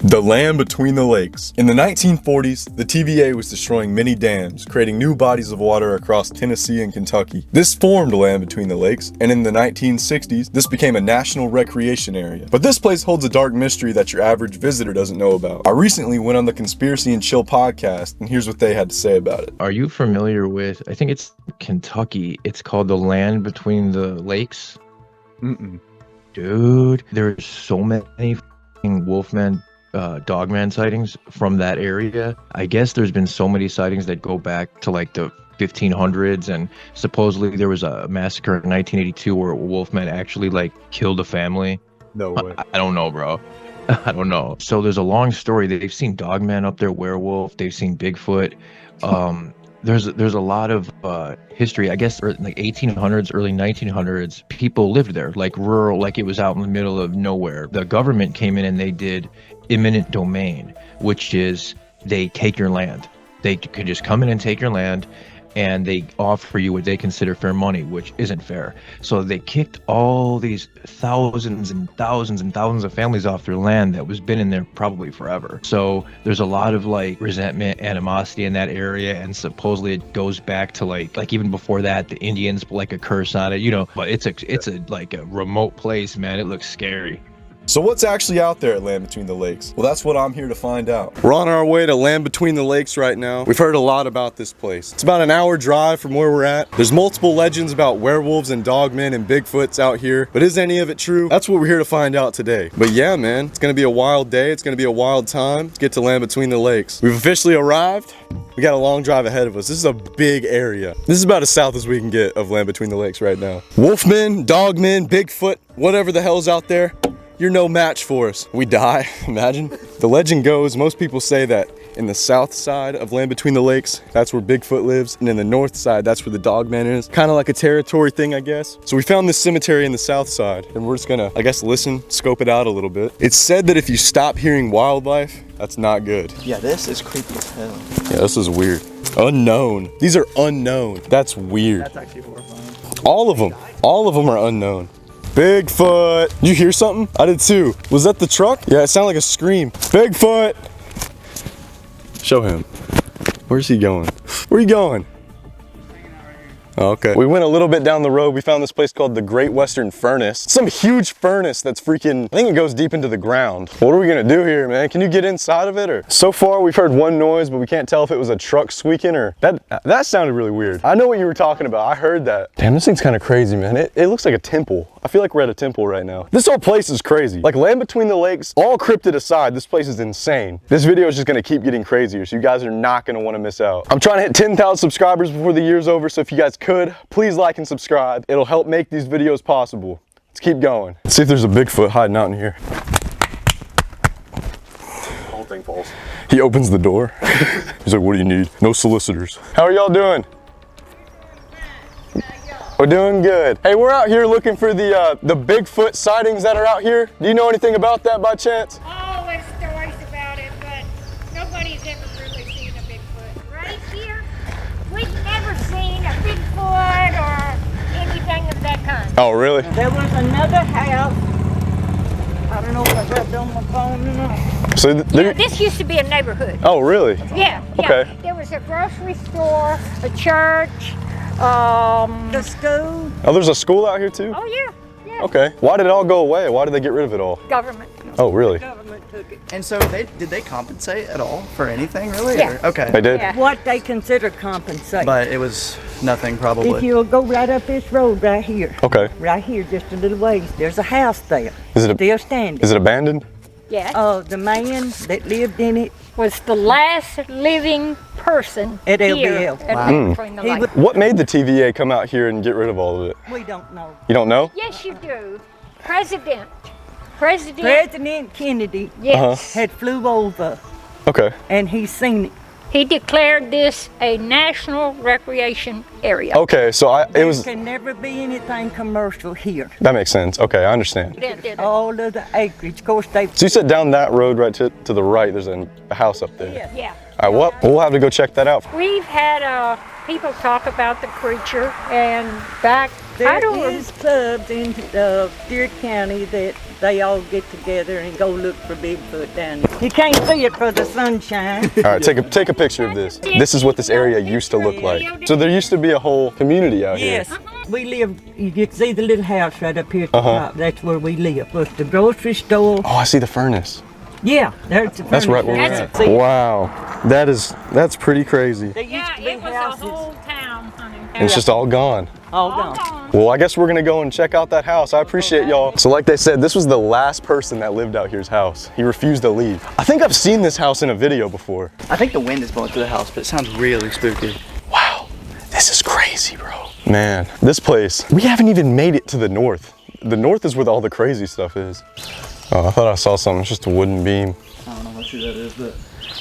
The land between the lakes. In the 1940s, the TVA was destroying many dams, creating new bodies of water across Tennessee and Kentucky. This formed land between the lakes, and in the 1960s, this became a national recreation area. But this place holds a dark mystery that your average visitor doesn't know about. I recently went on the Conspiracy and Chill podcast, and here's what they had to say about it. Are you familiar with, I think it's Kentucky, it's called the land between the lakes? Dude, there's so many Wolfman, Dogman sightings from that area. I guess there's been so many sightings that go back to like the 1500s, and supposedly there was a massacre in 1982 where Wolfman actually like killed a family. No way. I don't know, bro. I don't know. So there's a long story that they've seen Dogman up there, werewolf. They've seen Bigfoot. There's a lot of history. I guess like 1800s, early 1900s, people lived there, like rural, like it was out in the middle of nowhere. The government came in and they did eminent domain, which is they take your land. They could just come in and take your land, and they offer you what they consider fair money, which isn't fair. So they kicked all these thousands and thousands and thousands of families off their land that was been in there probably forever. So there's a lot of like resentment, animosity in that area, and supposedly it goes back to like even before that, the Indians put like a curse on it, you know. But it's a like a remote place, man. It looks scary. So what's actually out there at Land Between the Lakes? Well, that's what I'm here to find out. We're on our way to Land Between the Lakes right now. We've heard a lot about this place. It's about an hour drive from where we're at. There's multiple legends about werewolves and dogmen and Bigfoots out here, but is any of it true? That's what we're here to find out today. But yeah, man, it's gonna be a wild day. It's gonna be a wild time to get to Land Between the Lakes. We've officially arrived. We got a long drive ahead of us. This is a big area. This is about as south as we can get of Land Between the Lakes right now. Wolfmen, dogmen, Bigfoot, whatever the hell's out there, you're no match for us. We die, imagine. The legend goes, most people say that in the south side of Land Between the Lakes, that's where Bigfoot lives, and in the north side, that's where the Dogman is. Kind of like a territory thing, I guess. So we found this cemetery in the south side, and we're just gonna, I guess, listen, scope it out a little bit. It's said that if you stop hearing wildlife, that's not good. Yeah, this is creepy as hell. Yeah, this is weird. Unknown. These are unknown. That's weird. That's actually horrifying. All of them are unknown. Bigfoot! You hear something? I did too. Was that the truck? Yeah, it sounded like a scream. Bigfoot! Show him. Where's he going? Where are you going? Oh, okay. We went a little bit down the road. We found this place called the Great Western Furnace. Some huge furnace that's freaking, I think it goes deep into the ground. What are we gonna do here, man? Can you get inside of it? Or so far we've heard one noise, but we can't tell if it was a truck squeaking or that sounded really weird. I know what you were talking about. I heard that. Damn, this thing's kind of crazy, man. It looks like a temple. I feel like we're at a temple right now. This whole place is crazy. Like Land Between the Lakes, all cryptid aside, this place is insane. This video is just gonna keep getting crazier, so you guys are not gonna wanna miss out. I'm trying to hit 10,000 subscribers before the year's over, so if you guys could, please like and subscribe. It'll help make these videos possible. Let's keep going. Let's see if there's a Bigfoot hiding out in here. Whole thing falls. He opens the door. He's like, what do you need? No solicitors. How are y'all doing? We're doing good. Hey, we're out here looking for the Bigfoot sightings that are out here. Do you know anything about that by chance? Oh, there's stories about it, but nobody's ever really seen a Bigfoot. Right here, we've never seen a Bigfoot or anything of that kind. Oh, really? There was another house. I don't know if I got it on my phone or not. So Yeah, this used to be a neighborhood. oh, really? Yeah, Okay. yeah. There was a grocery store, a church, The school. Oh, there's a school out here too? oh yeah, yeah. Okay. Why did it all go away? Why did they get rid of it all? Government. Oh, really? Government took it. And so did they compensate at all for anything, really? Yeah. Or- okay. They did? Yeah. What they consider compensation. But it was nothing, If probably. you'll go right up this road right here, Okay. right here, just a little ways, there's a house there. Is it Still standing. is it abandoned? Yes. The man that lived in it, Was the last living person At here LBL. at Land Between the He Lakes. was- What made the TVA come out here and get rid of all of it? we don't know. You don't know? Yes, you do. President President Kennedy yes. had flew over Okay. and he seen it. He declared this a national recreation area. Okay, so it There was, can never be anything commercial here. that makes sense. Okay, I understand. All of the acreage, of course, they. So you said down that road right to the right, there's a house up there. Yeah. Yeah. All right, well, we'll have to go check that out. We've had people talk about the creature, and back I There don't is pubs in Stewart County that they all get together and go look for Bigfoot down there. You can't see it for the sunshine. All right, take a picture of this. This is what this area used to look like. So there used to be a whole community out here. Yes, we live, you can see the little house right up here at the top. That's where we live. With the grocery store. Oh, I see the furnace. Yeah, there's the That's right where we're furnace. at. See, Wow, that's pretty crazy. there used Yeah, to be it was houses a whole town, honey. And it's just all gone. all All gone. gone. Well, I guess we're gonna go and check out that house. I appreciate y'all. So like they said, this was the last person that lived out here's house. He refused to leave. I think I've seen this house in a video before. I think the wind is blowing through the house, but it sounds really spooky. Wow, this is crazy, bro. Man, this place, we haven't even made it to the north. The north is where all the crazy stuff is. Oh, I thought I saw something. It's just a wooden beam. I don't know what tree that is, but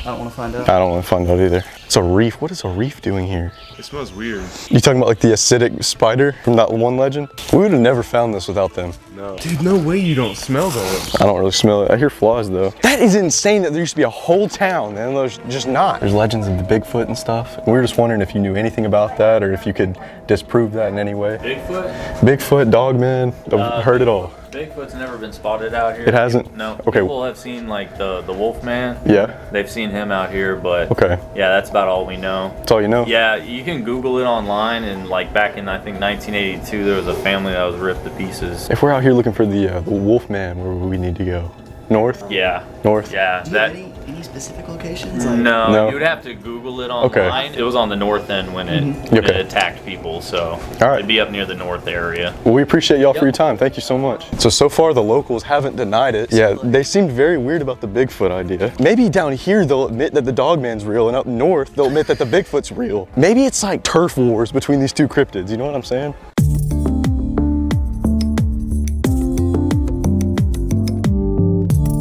I don't want to find out. I don't want to find out either. It's a reef. What is a reef doing here? It smells weird. You talking about like the acidic spider from that one legend? We would have never found this without them. No. Dude, no way you don't smell those. I don't really smell it. I hear flies though. That is insane that there used to be a whole town and there's just not. There's legends of the Bigfoot and stuff. We were just wondering if you knew anything about that or if you could disprove that in any way. Bigfoot? Bigfoot, Dogman, I've heard it all. Bigfoot's never been spotted out here. It hasn't? No. Okay. People have seen like the wolf man. Yeah. They've seen him out here, but Okay. yeah, that's about all we know. That's all you know? Yeah, you can Google it online, and like back in I think 1982, there was a family that was ripped to pieces. If we're out here looking for the wolf man, where would we need to go? North? Yeah. North? Yeah. Do you have any specific locations? No, No. you would have to Google it Okay. online. It was on the north end when it Okay. attacked people, so All right. it'd be up near the north area. Well, we appreciate y'all for your time. Thank you so much. So far the locals haven't denied it. Yeah, they seemed very weird about the Bigfoot idea. Maybe down here they'll admit that the Dogman's real, and up north they'll admit that the Bigfoot's real. Maybe it's like turf wars between these two cryptids, you know what I'm saying?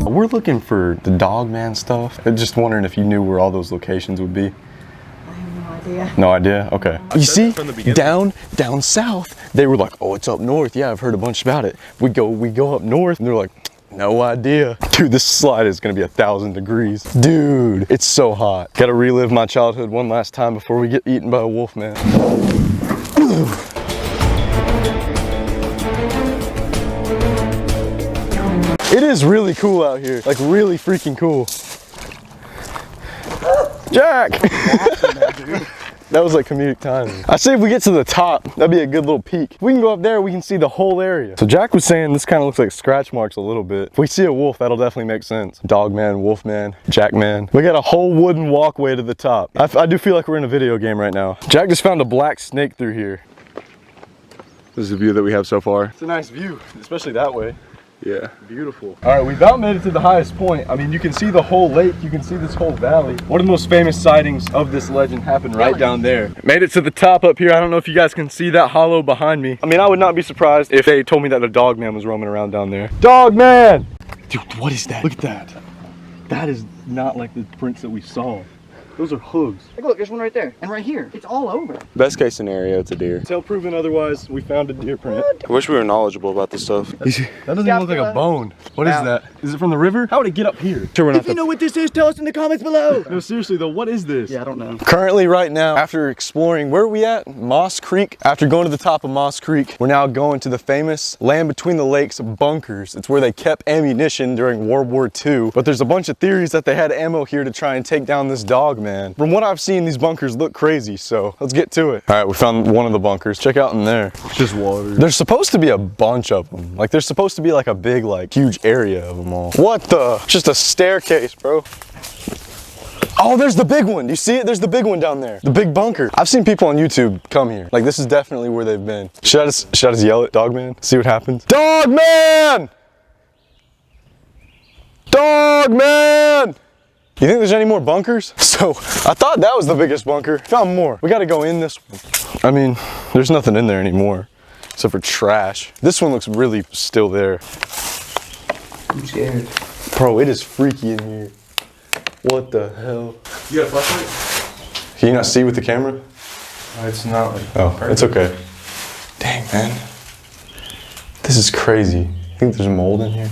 We're looking for the Dogman stuff. I'm just wondering if you knew where all those locations would be. I have no idea. No idea? Okay. You said see, that from the beginning. down south, they were like, oh, it's up north. Yeah, I've heard a bunch about it. We go up north, and they're like, no idea. Dude, this slide is gonna be 1,000 degrees. Dude, it's so hot. Gotta relive my childhood one last time before we get eaten by a wolf man. It is really cool out here, like really freaking cool. Jack! That was like comedic timing. I say if we get to the top, that'd be a good little peek. If we can go up there, we can see the whole area. So Jack was saying this kind of looks like scratch marks a little bit. If we see a wolf, that'll definitely make sense. Dogman, Wolfman, Jackman. We got a whole wooden walkway to the top. I do feel like we're in a video game right now. Jack just found a black snake through here. This is the view that we have so far. It's a nice view, especially that way. Yeah, beautiful. All right, we about made it to the highest point. I mean, you can see the whole lake, you can see this whole valley. One of the most famous sightings of this legend happened right down there. Made it to the top up here. I don't know if you guys can see that hollow behind me. I mean, I would not be surprised if they told me that a Dogman was roaming around down there. Dogman! Dude, what is that? Look at that. That is not like the prints that we saw. Those are hooves. Hey, look, there's one right there. And right here. It's all over. Best case scenario, it's a deer. Until proven otherwise, we found a deer print. I wish we were knowledgeable about this stuff. That doesn't even look like a bone. What is that? Is it from the river? How would it get up here? Sure, we're not If you know what this is, tell us in the comments below. No, seriously though, what is this? Yeah, I don't know. Currently right now, after exploring, where are we at? Moss Creek. After going to the top of Moss Creek, we're now going to the famous Land Between the Lakes bunkers. It's where they kept ammunition during World War II. But there's a bunch of theories that they had ammo here to try and take down this Dogman. From what I've seen, these bunkers look crazy, so let's get to it. All right, we found one of the bunkers. Check out in there. It's just water. There's supposed to be a bunch of them. Like there's supposed to be like a big, like huge area of them all. What the? Just a staircase, bro. Oh, there's the big one. Do you see it? There's the big one down there. The big bunker. I've seen people on YouTube come here. Like this is definitely where they've been. Should I just yell at Dogman? See what happens? Dogman! Dogman! You think there's any more bunkers? So, I thought that was the biggest bunker. Found more. We gotta go in this one. I mean, there's nothing in there anymore, except for trash. This one looks really still there. I'm scared. Bro, it is freaky in here. What the hell? You got a flashlight? Can you not see with the camera? It's not like. Oh, it's okay. Dang, man. This is crazy. You think there's mold in here?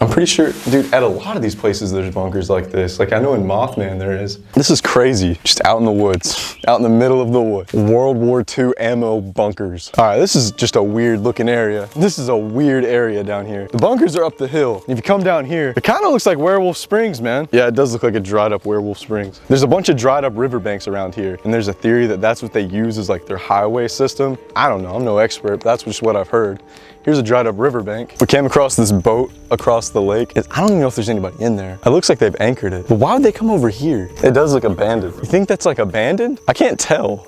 I'm pretty sure, dude, at a lot of these places there's bunkers like this. Like I know in Mothman there is. This is crazy. Just out in the woods, out in the middle of the woods. World War II ammo bunkers. All right, this is just a weird looking area. This is a weird area down here. The bunkers are up the hill. If you come down here, it kind of looks like Werewolf Springs, man. Yeah, it does look like a dried up Werewolf Springs. There's a bunch of dried up riverbanks around here, and there's a theory that that's what they use as like their highway system. I don't know, I'm no expert, but that's just what I've heard. Here's a dried up riverbank. We came across this boat across the lake. I don't even know if there's anybody in there. It looks like they've anchored it. But why would they come over here? It does look abandoned. You think that's like abandoned? I can't tell.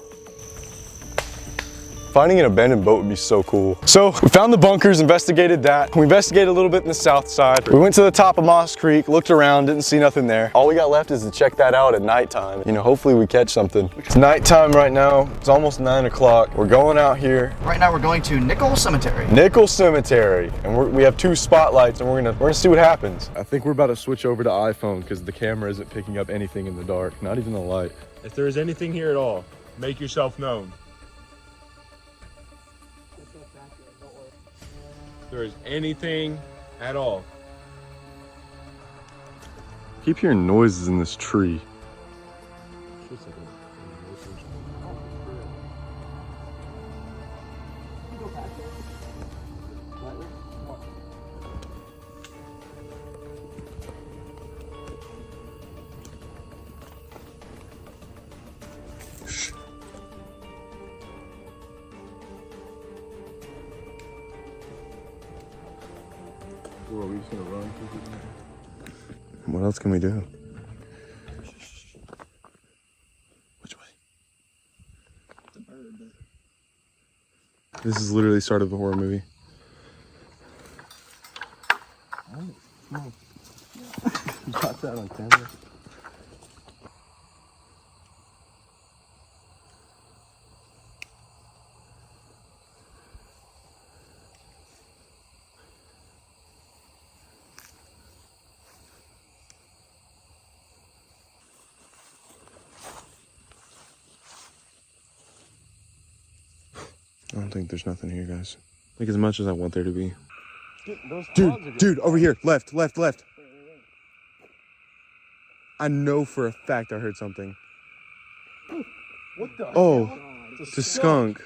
Finding an abandoned boat would be so cool. So we found the bunkers, investigated that. We investigated a little bit in the south side. We went to the top of Moss Creek, looked around, didn't see nothing there. All we got left is to check that out at nighttime. You know, hopefully we catch something. It's nighttime right now. It's almost 9 o'clock. We're going out here. Right now we're going to Nickel Cemetery. Nickel Cemetery. And we have 2 spotlights and we're gonna see what happens. I think we're about to switch over to iPhone because the camera isn't picking up anything in the dark, not even the light. If there is anything here at all, make yourself known. If there is anything at all. Keep hearing noises in this tree. Are we just gonna run? What else can we do? Which way? This is literally the start of a horror movie. Got that on camera. I don't think there's nothing here, guys. Like as much as I want there to be. Dude, over here, left. I know for a fact I heard something. What the? Oh, it's a skunk.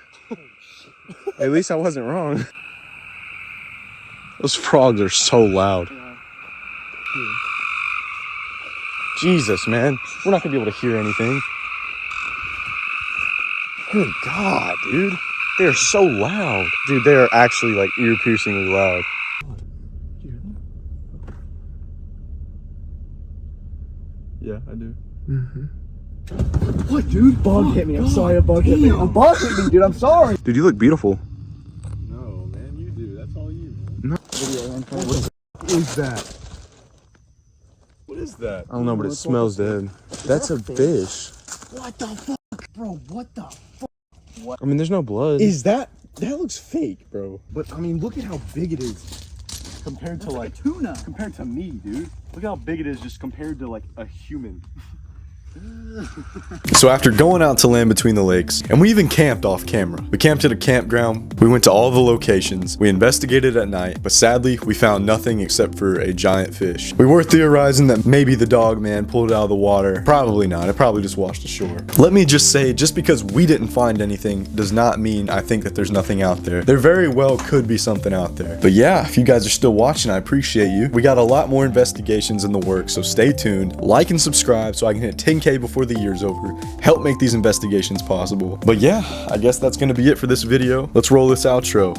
At least I wasn't wrong. Those frogs are so loud. Jesus, man. We're not gonna be able to hear anything. Good God, dude. They are so loud. Dude, they are actually like ear-piercingly loud. Yeah, I do. What, dude? Bug hit me. I'm sorry, a bug hit me. A bug hit me, dude. I'm sorry. Dude, you look beautiful. No, man, you do. That's all you. No. What is that? What is that? I don't know, but it smells dead. That's a fish. What the fuck, bro? What the fuck? I mean, there's no blood. That looks fake, bro. But I mean, look at how big it is compared to like tuna. compared to me, dude. Look how big it is just compared to like a human. So after going out to land between the lakes, and we even camped off camera. We camped at a campground, we went to all the locations, we investigated at night, but sadly, we found nothing except for a giant fish. We were theorizing that maybe the dog man pulled it out of the water. Probably not, it probably just washed ashore. Let me just say, just because we didn't find anything does not mean I think that there's nothing out there. There very well could be something out there. But yeah, if you guys are still watching, I appreciate you. We got a lot more investigations in the works, so stay tuned. Like and subscribe so I can hit 10K before the year's over. Help make these investigations possible. But yeah, I guess that's gonna be it for this video. Let's roll this outro.